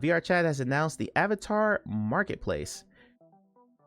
VRChat has announced the Avatar Marketplace.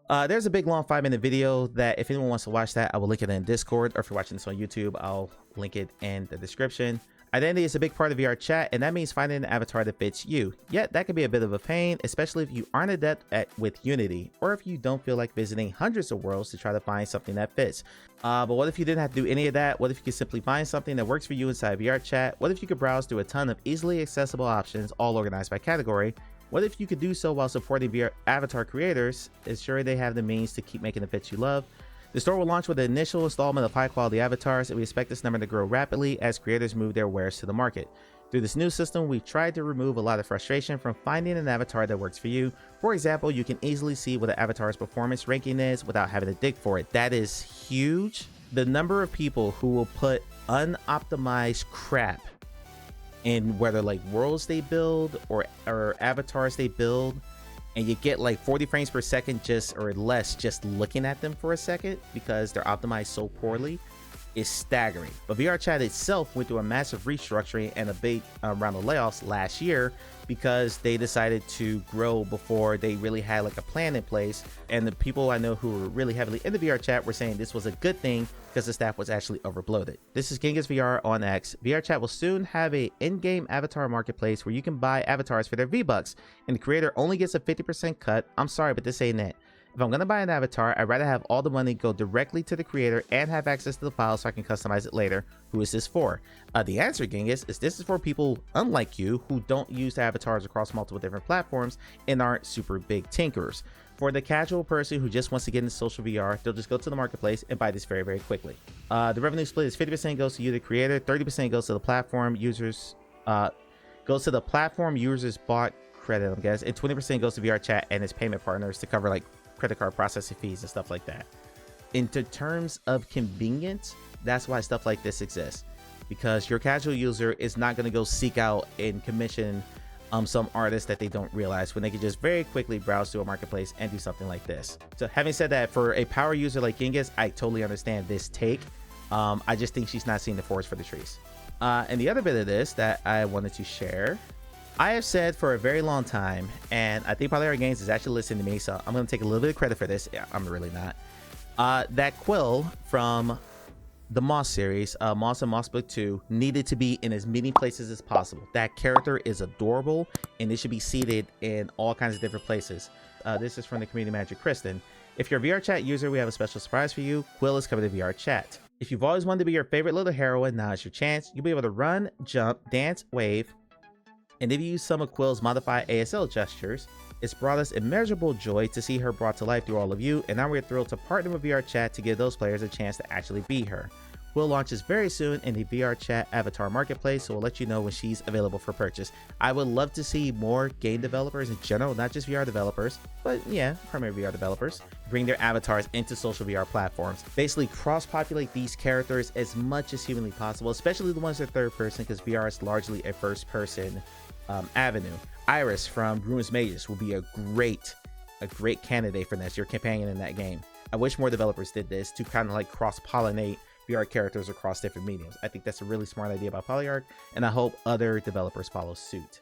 There's a big long 5-minute video that if anyone wants to watch that, I will link it in Discord, or if you're watching this on YouTube, I'll link it in the description. Identity is a big part of VRChat, and that means finding an avatar that fits you. Yet that can be a bit of a pain, especially if you aren't adept with Unity, or if you don't feel like visiting hundreds of worlds to try to find something that fits. But what if you didn't have to do any of that? What if you could simply find something that works for you inside VRChat? What if you could browse through a ton of easily accessible options, all organized by category? What if you could do so while supporting VR avatar creators, ensuring they have the means to keep making the fits you love? The store will launch with an initial installment of high-quality avatars, and we expect this number to grow rapidly as creators move their wares to the market. Through this new system, we've tried to remove a lot of frustration from finding an avatar that works for you. For example, you can easily see what an avatar's performance ranking is without having to dig for it. That is huge. The number of people who will put unoptimized crap in whether like worlds they build or avatars they build, and you get like 40 frames per second just or less just looking at them for a second because they're optimized so poorly, is staggering. But VRChat itself went through a massive restructuring and a big round of layoffs last year because they decided to grow before they really had like a plan in place. And the people I know who were really heavily into VRChat were saying this was a good thing because the staff was actually overbloated. This is Genghis VR on X. VRChat will soon have a in-game avatar marketplace where you can buy avatars for their V-Bucks, and the creator only gets a 50% cut. I'm sorry, but this ain't it. If I'm gonna buy an avatar, I'd rather have all the money go directly to the creator and have access to the file so I can customize it later. Who is this for? The answer, Genghis, is this is for people unlike you who don't use avatars across multiple different platforms and aren't super big tinkerers. For the casual person who just wants to get into social VR, they'll just go to the marketplace and buy this very, very quickly. The revenue split is 50% goes to you, the creator, 30% goes to the platform users, bought credit, I guess, and 20% goes to VRChat and its payment partners to cover like credit card processing fees and stuff like that. Into terms of convenience, that's why stuff like this exists, because your casual user is not going to go seek out and commission some artist that they don't realize when they can just very quickly browse through a marketplace and do something like this. So having said that, for a power user like Genghis, I totally understand this take. I just think she's not seeing the forest for the trees. And the other bit of this that I wanted to share, I have said for a very long time, and I think Polyarc Games is actually listening to me, so I'm going to take a little bit of credit for this. Yeah, I'm really not. That Quill from the Moss series, Moss and Moss Book 2, needed to be in as many places as possible. That character is adorable, and it should be seated in all kinds of different places. This is from the community manager, Kristen. If you're a VRChat user, we have a special surprise for you. Quill is coming to VRChat. If you've always wanted to be your favorite little heroine, now is your chance. You'll be able to run, jump, dance, wave, and if you use some of Quill's modified ASL gestures, it's brought us immeasurable joy to see her brought to life through all of you, and now we're thrilled to partner with VRChat to give those players a chance to actually be her. Quill launches very soon in the VRChat Avatar Marketplace, so we'll let you know when she's available for purchase. I would love to see more game developers in general, not just VR developers, but yeah, primary VR developers, bring their avatars into social VR platforms. Basically cross-populate these characters as much as humanly possible, especially the ones that are third person, because VR is largely a first person avenue. Iris from Ruins Mages will be a great candidate for this, your companion in that game. I wish more developers did this to kind of like cross-pollinate VR characters across different mediums. I think that's a really smart idea by Polyarc, and I hope other developers follow suit.